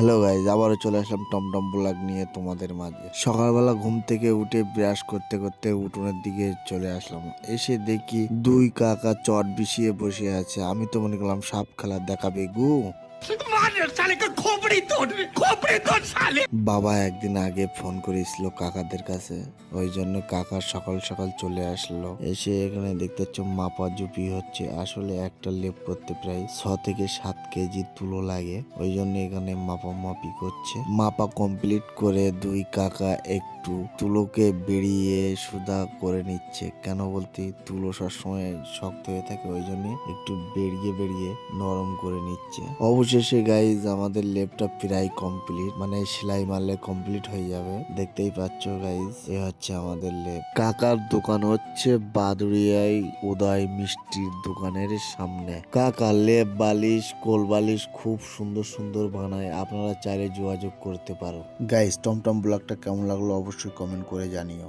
Hello guys, আবারও চলে আসলাম টমটম ব্লগ নিয়ে তোমাদের মাঝে। সকালবেলা ঘুম থেকে উঠে ব্রাশ করতে করতে উঠোনের দিকে চলে আসলাম। এসে দেখি দুই কাকা চট বিছিয়ে বসে আছে। আমি তো মনে করলাম সাপ খেলা দেখাবে গু। বাবা একদিন আগে ফোন করেছিল কাকাদের কাছে, ওই জন্য কাকা সকাল সকাল চলে আসলো। এসে এখানে দেখতে পাচ্ছ মাপা জুপি হচ্ছে। আসলে একটা লেপ করতে প্রায় 6 থেকে 7 কেজি তুলো লাগে, ওই জন্য এখানে মাপামাপি করছে। মাপা কমপ্লিট করে দুই কাকা একটু তুলোকে বেরিয়ে সুদা করে নিচ্ছে। কেন বলতে তুলো সবসময় শক্ত হয়ে থাকে, ওই জন্য একটু বেরিয়ে বেরিয়ে নরম করে নিচ্ছে। অবশেষে গাইজ আমাদের লেপটা প্রায় কমপ্লিট, মানে সেলাই মারলে কমপ্লিট হয়ে যাবে। দেখতেই পাচ্ছ গাইজ, এ হচ্ছে আমাদের লেপ। কাকার দোকান হচ্ছে বাদুড়িয়ায় উদয় মিষ্টির দোকানের সামনে। কাকা লেপ বালিশ কোল বালিশ খুব সুন্দর সুন্দর বানায়, আপনারা চাইলে যোগাযোগ করতে পারো। গাইজ টমটম ব্লগটা কেমন লাগলো অবশ্যই কমেন্ট করে জানিও।